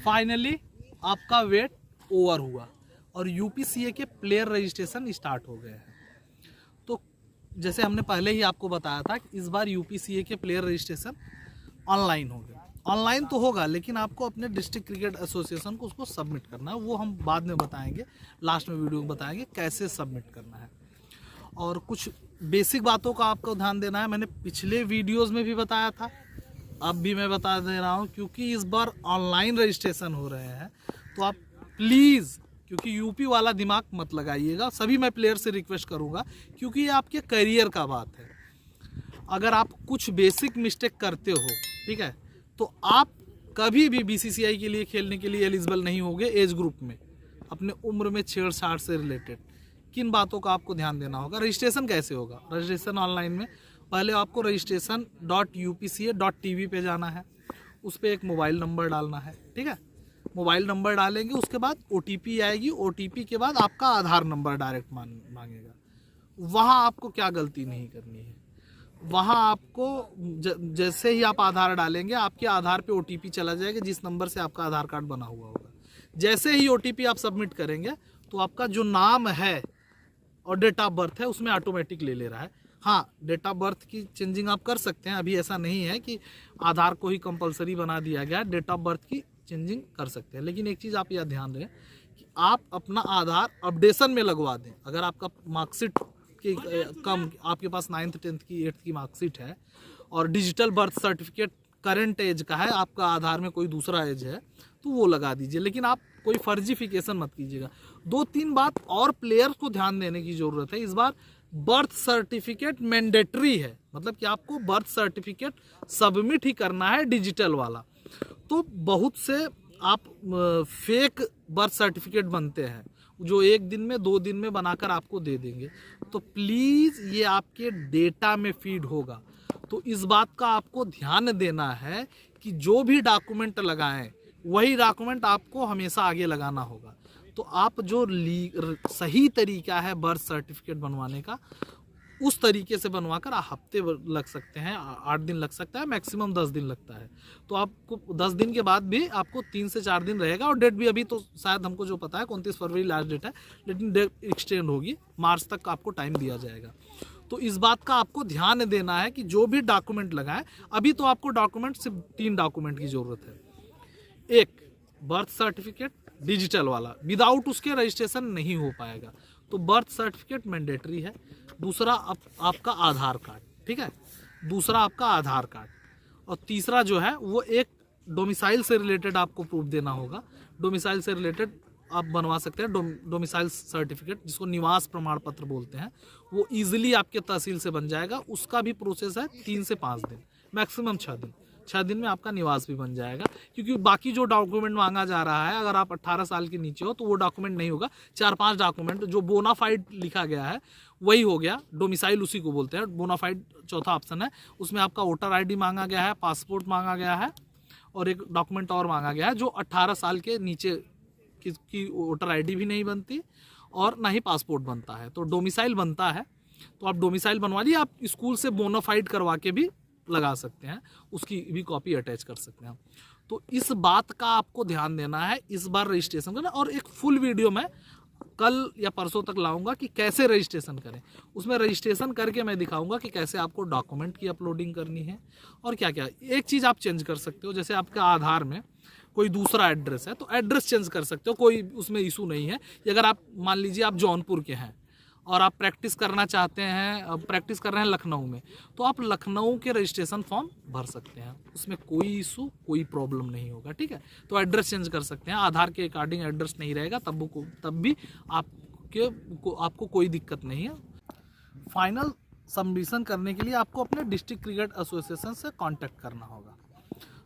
Finally आपका weight over हुआ और यूपीसीए के प्लेयर रजिस्ट्रेशन स्टार्ट हो गए हैं। तो जैसे हमने पहले ही आपको बताया था कि इस बार यूपीसीए के प्लेयर रजिस्ट्रेशन ऑनलाइन हो गया। ऑनलाइन तो होगा लेकिन आपको अपने डिस्ट्रिक्ट क्रिकेट एसोसिएशन को उसको सबमिट करना है। वो हम बाद में बताएंगे, लास्ट में वीडियो में बताएंगे कैसे सबमिट करना है। और कुछ बेसिक बातों का आपको ध्यान देना है। मैंने पिछले वीडियोस में भी बताया था, अब भी मैं बता दे रहा हूँ, क्योंकि इस बार ऑनलाइन रजिस्ट्रेशन हो रहे हैं तो आप प्लीज़, क्योंकि यूपी वाला दिमाग मत लगाइएगा। सभी मैं प्लेयर से रिक्वेस्ट करूँगा, क्योंकि ये आपके करियर का बात है। अगर आप कुछ बेसिक मिस्टेक करते हो, ठीक है, तो आप कभी भी बीसीसीआई के लिए खेलने के लिए एलिजिबल नहीं होगे एज ग्रुप में। अपने उम्र में छेड़छाड़ से रिलेटेड किन बातों का आपको ध्यान देना होगा। रजिस्ट्रेशन कैसे होगा? रजिस्ट्रेशन ऑनलाइन में पहले आपको registration.upca.tv पे जाना है। उस पर एक मोबाइल नंबर डालना है, ठीक है। मोबाइल नंबर डालेंगे, उसके बाद OTP आएगी। OTP के बाद आपका आधार नंबर डायरेक्ट मांगेगा। वहाँ आपको क्या गलती नहीं करनी है, वहाँ आपको जैसे ही आप आधार डालेंगे आपके आधार पे OTP चला जाएगा जिस नंबर से आपका आधार कार्ड बना हुआ होगा। जैसे ही OTP आप सबमिट करेंगे तो आपका जो नाम है और डेट ऑफ बर्थ है उसमें ऑटोमेटिक ले रहा है। हाँ, डेट ऑफ बर्थ की चेंजिंग आप कर सकते हैं। अभी ऐसा नहीं है कि आधार को ही कंपलसरी बना दिया गया, डेट ऑफ बर्थ की चेंजिंग कर सकते हैं। लेकिन एक चीज़ आप यह ध्यान दें कि आप अपना आधार अपडेशन में लगवा दें। अगर आपका मार्कशीट की कम, आपके पास 9th 10th की 8th की मार्कशीट है और digital birth certificate current age का है, आपका आधार में कोई दूसरा एज है, तो वो लगा दीजिए। लेकिन आप कोई फर्जीफिकेशन मत कीजिएगा। 2-3 बात और प्लेयर्स को ध्यान देने की ज़रूरत है। इस बार बर्थ सर्टिफिकेट मैंडेटरी है, मतलब कि आपको बर्थ सर्टिफिकेट सबमिट ही करना है, डिजिटल वाला। तो बहुत से आप फेक बर्थ सर्टिफिकेट बनते हैं जो 1 दिन में 2 दिन में बनाकर आपको दे देंगे। तो प्लीज़ ये आपके डेटा में फीड होगा। तो इस बात का आपको ध्यान देना है कि जो भी डॉक्यूमेंट लगाएं वही डॉक्यूमेंट आपको हमेशा आगे लगाना होगा। तो आप जो सही तरीका है बर्थ सर्टिफिकेट बनवाने का, उस तरीके से बनवाकर हफ्ते लग सकते हैं, 8 दिन लग सकता है, मैक्सिमम 10 दिन लगता है। तो आपको 10 दिन के बाद भी आपको 3 से 4 दिन रहेगा। और डेट भी अभी तो शायद हमको जो पता है 29 फरवरी लास्ट डेट है, लेकिन डेट एक्सटेंड होगी, मार्च तक आपको टाइम दिया जाएगा। तो इस बात का आपको ध्यान देना है कि जो भी डॉक्यूमेंट लगाएं, अभी तो आपको डॉक्यूमेंट सिर्फ 3 डॉक्यूमेंट की ज़रूरत है। एक, बर्थ सर्टिफिकेट डिजिटल वाला, विदाउट उसके रजिस्ट्रेशन नहीं हो पाएगा, तो बर्थ सर्टिफिकेट मैंडेटरी है। दूसरा आपका आधार कार्ड, ठीक है, दूसरा आपका आधार कार्ड। और तीसरा जो है वो एक डोमिसाइल से रिलेटेड आपको प्रूफ देना होगा। डोमिसाइल से रिलेटेड आप बनवा सकते हैं डोमिसाइल सर्टिफिकेट, जिसको निवास प्रमाण पत्र बोलते हैं। वो इजीली आपके तहसील से बन जाएगा। उसका भी प्रोसेस है 3 से 5 दिन, मैक्सिमम 6 दिन। 6 दिन में आपका निवास भी बन जाएगा। क्योंकि बाकी जो डॉक्यूमेंट मांगा जा रहा है, अगर आप 18 साल के नीचे हो तो वो डॉक्यूमेंट नहीं होगा। 4-5 डॉक्यूमेंट जो बोनाफाइड लिखा गया है वही हो गया। डोमिसाइल उसी को बोलते हैं। बोनाफाइड चौथा ऑप्शन है, उसमें आपका वोटर ID मांगा गया है, पासपोर्ट मांगा गया है और एक डॉक्यूमेंट और मांगा गया है। जो 18 साल के नीचे की वोटर ID भी नहीं बनती और ना ही पासपोर्ट बनता है। तो डोमिसाइल बनता है, तो आप डोमिसाइल बनवा लिए। आप स्कूल से बोनाफाइड करवा के भी लगा सकते हैं, उसकी भी कॉपी अटैच कर सकते हैं। तो इस बात का आपको ध्यान देना है इस बार रजिस्ट्रेशन करना। और एक फुल वीडियो मैं कल या परसों तक लाऊंगा कि कैसे रजिस्ट्रेशन करें। उसमें रजिस्ट्रेशन करके मैं दिखाऊंगा कि कैसे आपको डॉक्यूमेंट की अपलोडिंग करनी है और क्या क्या। एक चीज़ आप चेंज कर सकते हो, जैसे आपका आधार में कोई दूसरा एड्रेस है तो एड्रेस चेंज कर सकते हो, कोई उसमें इशू नहीं है। अगर आप मान लीजिए आप जौनपुर के हैं और आप प्रैक्टिस करना चाहते हैं, प्रैक्टिस कर रहे हैं लखनऊ में, तो आप लखनऊ के रजिस्ट्रेशन फॉर्म भर सकते हैं। उसमें कोई इशू, कोई प्रॉब्लम नहीं होगा, ठीक है। तो एड्रेस चेंज कर सकते हैं। आधार के अकॉर्डिंग एड्रेस नहीं रहेगा तब भी आपको कोई दिक्कत नहीं है। फाइनल सबमिशन करने के लिए आपको अपने डिस्ट्रिक्ट क्रिकेट एसोसिएशन से कॉन्टैक्ट करना होगा।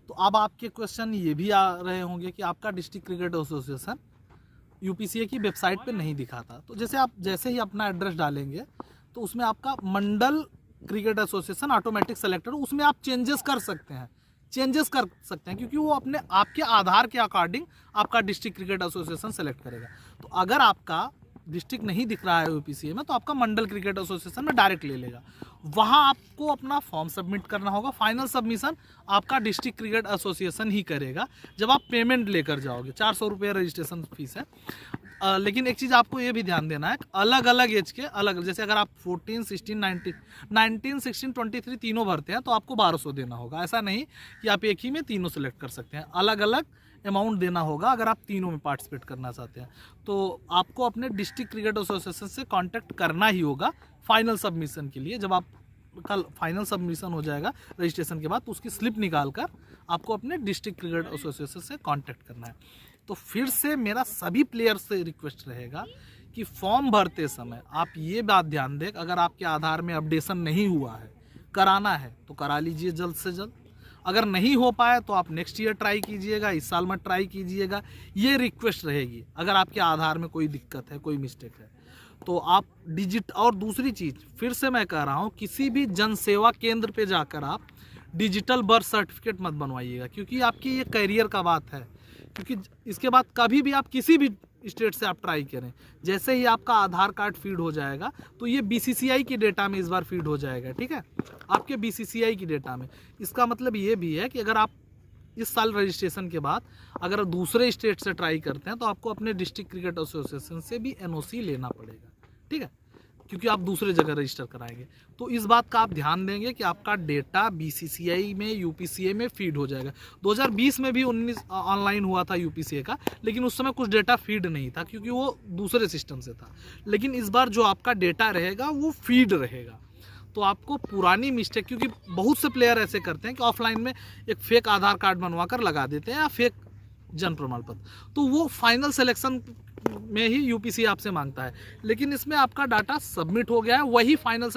तो अब आपके क्वेश्चन ये भी आ रहे होंगे कि आपका डिस्ट्रिक्ट क्रिकेट एसोसिएशन यूपीसीए की वेबसाइट पे नहीं दिखाता। तो जैसे ही अपना एड्रेस डालेंगे तो उसमें आपका मंडल क्रिकेट एसोसिएशन ऑटोमेटिक सेलेक्टेड, उसमें आप चेंजेस कर सकते हैं क्योंकि वो अपने आपके आधार के अकॉर्डिंग आपका डिस्ट्रिक्ट क्रिकेट एसोसिएशन सेलेक्ट करेगा। तो अगर आपका डिस्ट्रिक्ट नहीं दिख रहा है यूपीसीए में तो आपका मंडल क्रिकेट एसोसिएशन में डायरेक्ट ले लेगा। वहाँ आपको अपना फॉर्म सबमिट करना होगा। फाइनल सबमिशन आपका डिस्ट्रिक्ट क्रिकेट एसोसिएशन ही करेगा जब आप पेमेंट लेकर जाओगे। 400 रुपये रजिस्ट्रेशन फीस है। लेकिन एक चीज़ आपको ये भी ध्यान देना है, अलग अलग एज के अलग, जैसे अगर आप 14, 16, 19, 16, 23 तीनों भरते हैं तो आपको 1200 देना होगा। ऐसा नहीं कि आप एक ही में तीनों सेलेक्ट कर सकते हैं, अलग अलग अमाउंट देना होगा अगर आप तीनों में पार्टिसिपेट करना चाहते हैं। तो आपको अपने डिस्ट्रिक्ट क्रिकेट एसोसिएशन से कांटेक्ट करना ही होगा फाइनल सबमिशन के लिए। जब आप कल फाइनल सबमिशन हो जाएगा रजिस्ट्रेशन के बाद, तो उसकी स्लिप निकाल कर आपको अपने डिस्ट्रिक्ट क्रिकेट एसोसिएशन से कांटेक्ट करना है। तो फिर से मेरा सभी प्लेयर से रिक्वेस्ट रहेगा कि फॉर्म भरते समय आप ये बात ध्यान दें, अगर आपके आधार में अपडेशन नहीं हुआ है, कराना है तो करा लीजिए जल्द से जल्द। अगर नहीं हो पाए तो आप नेक्स्ट ईयर ट्राई कीजिएगा, इस साल में ट्राई कीजिएगा, ये रिक्वेस्ट रहेगी। अगर आपके आधार में कोई दिक्कत है, कोई मिस्टेक है, तो आप और दूसरी चीज़ फिर से मैं कह रहा हूँ, किसी भी जन सेवा केंद्र पे जाकर आप डिजिटल बर्थ सर्टिफिकेट मत बनवाइएगा, क्योंकि आपकी ये करियर का बात है। क्योंकि इसके बाद कभी भी आप किसी भी स्टेट से आप ट्राई करें, जैसे ही आपका आधार कार्ड फीड हो जाएगा तो ये बीसीसीआई की डेटा में इस बार फीड हो जाएगा, ठीक है, आपके बीसीसीआई की डेटा में। इसका मतलब ये भी है कि अगर आप इस साल रजिस्ट्रेशन के बाद अगर दूसरे स्टेट से ट्राई करते हैं तो आपको अपने डिस्ट्रिक्ट क्रिकेट एसोसिएशन से भी एनओसी लेना पड़ेगा, ठीक है, क्योंकि आप दूसरे जगह रजिस्टर कराएंगे। तो इस बात का आप ध्यान देंगे कि आपका डेटा बीसीसीआई में, यूपीसीए में फीड हो जाएगा। 2020 में भी 19 ऑनलाइन हुआ था यूपीसीए का, लेकिन उस समय कुछ डेटा फीड नहीं था क्योंकि वो दूसरे सिस्टम से था। लेकिन इस बार जो आपका डेटा रहेगा वो फीड रहेगा। तो आपको पुरानी मिस्टेक, क्योंकि बहुत से प्लेयर ऐसे करते हैं कि ऑफलाइन में एक फेक आधार कार्ड बनवा कर लगा देते हैं या फेक जन्म प्रमाण पत्र, तो वो फाइनल सिलेक्शन में ही यूपीसी आपसे मांगता है। लेकिन इसमें आपका डाटा सबमिट हो गया है, वही फाइनल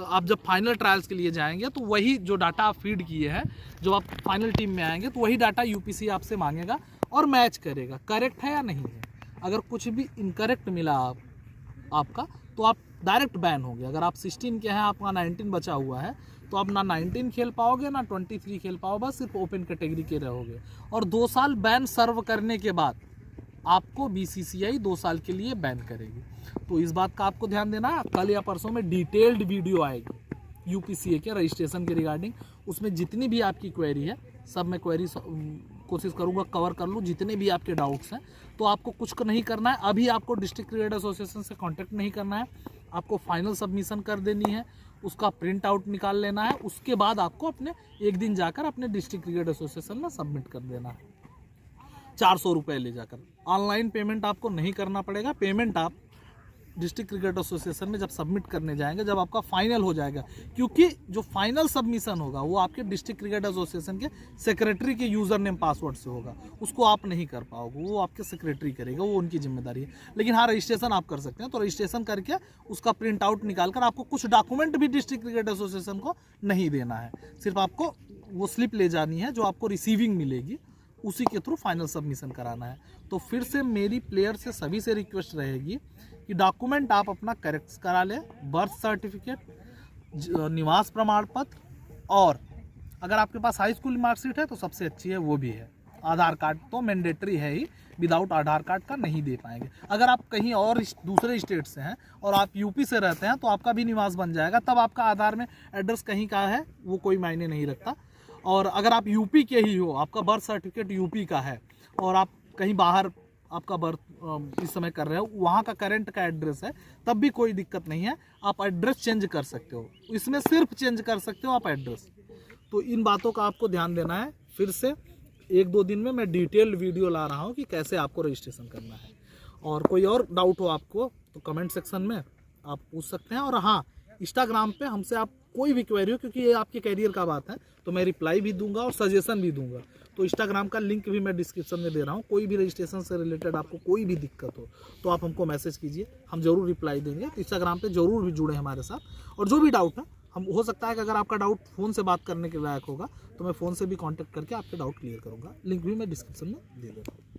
आप जब फाइनल ट्रायल्स के लिए जाएंगे तो वही जो डाटा आप फीड किए हैं, जब आप फाइनल टीम में आएंगे तो वही डाटा यूपीसी आपसे मांगेगा और मैच करेगा करेक्ट है या नहीं है। अगर कुछ भी इनकरेक्ट मिला आपका तो आप डायरेक्ट बैन होंगे। अगर आप 16 के हैं, आपका 19 बचा हुआ है, तो आप ना 19 खेल पाओगे ना 23 खेल पाओगे, बस सिर्फ ओपन कैटेगरी के रहोगे। और 2 साल बैन सर्व करने के बाद आपको बीसीसीआई 2 साल के लिए बैन करेगी। तो इस बात का आपको ध्यान देना है। कल या परसों में डिटेल्ड वीडियो आएगी यूपीसीए के रजिस्ट्रेशन के रिगार्डिंग। उसमें जितनी भी आपकी क्वेरी है सब मैं क्वेरी कोशिश करूंगा कवर कर लूँ, जितने भी आपके डाउट्स हैं। तो आपको कुछ नहीं करना है, अभी आपको डिस्ट्रिक्ट क्रिकेट एसोसिएशन से कांटेक्ट नहीं करना है, आपको फाइनल सबमिशन कर देनी है, उसका प्रिंट आउट निकाल लेना है। उसके बाद आपको अपने एक दिन जाकर अपने डिस्ट्रिक्ट क्रिकेट एसोसिएशन में सबमिट कर देना है 400 रुपये ले जाकर। ऑनलाइन पेमेंट आपको नहीं करना पड़ेगा। पेमेंट आप डिस्ट्रिक्ट क्रिकेट एसोसिएशन में जब सबमिट करने जाएंगे, जब आपका फाइनल हो जाएगा, क्योंकि जो फाइनल सबमिशन होगा वो आपके डिस्ट्रिक्ट क्रिकेट एसोसिएशन के सेक्रेटरी के यूज़र नेम पासवर्ड से होगा, उसको आप नहीं कर पाओगे, वो आपके सेक्रेटरी करेगा, वो उनकी जिम्मेदारी है। लेकिन हाँ, रजिस्ट्रेशन आप कर सकते हैं। तो रजिस्ट्रेशन करके उसका प्रिंट आउट निकाल कर आपको कुछ डॉक्यूमेंट भी डिस्ट्रिक्ट क्रिकेट एसोसिएशन को नहीं देना है, सिर्फ आपको वो स्लिप ले जानी है जो आपको रिसीविंग मिलेगी, उसी के थ्रू फाइनल सबमिशन कराना है। तो फिर से मेरी प्लेयर से सभी से रिक्वेस्ट रहेगी कि डॉक्यूमेंट आप अपना करेक्ट करा लें, बर्थ सर्टिफिकेट, निवास प्रमाण पत्र, और अगर आपके पास हाई स्कूल मार्कशीट है तो सबसे अच्छी है, वो भी है। आधार कार्ड तो मैंडेटरी है ही, विदाउट आधार कार्ड का नहीं दे पाएंगे। अगर आप कहीं और दूसरे स्टेट से हैं और आप यूपी से रहते हैं तो आपका भी निवास बन जाएगा, तब आपका आधार में एड्रेस कहीं का है वो कोई मायने नहीं रखता। और अगर आप यूपी के ही हो, आपका बर्थ सर्टिफिकेट यूपी का है और आप कहीं बाहर आपका बर्थ इस समय कर रहे हो, वहाँ का करंट का एड्रेस है, तब भी कोई दिक्कत नहीं है, आप एड्रेस चेंज कर सकते हो। इसमें सिर्फ चेंज कर सकते हो आप एड्रेस। तो इन बातों का आपको ध्यान देना है। फिर से 1-2 दिन में मैं डिटेल्ड वीडियो ला रहा हूँ कि कैसे आपको रजिस्ट्रेशन करना है। और कोई और डाउट हो आपको तो कमेंट सेक्शन में आप पूछ सकते हैं। और हाँ, इंस्टाग्राम पे हमसे आप कोई भी क्वेरी हो, क्योंकि ये आपके करियर का बात है, तो मैं रिप्लाई भी दूंगा और सजेशन भी दूंगा। तो इंस्टाग्राम का लिंक भी मैं डिस्क्रिप्शन में दे रहा हूँ। कोई भी रजिस्ट्रेशन से रिलेटेड आपको कोई भी दिक्कत हो तो आप हमको मैसेज कीजिए, हम ज़रूर रिप्लाई देंगे। तो इंस्टाग्राम पे ज़रूर भी जुड़े हमारे साथ। और जो भी डाउट है, हम हो सकता है कि अगर आपका डाउट फ़ोन से बात करने के लायक होगा तो मैं फ़ोन से भी कॉन्टैक्ट करके आपके डाउट क्लियर करूँगा। लिंक भी मैं डिस्क्रिप्शन में दे दूँगा।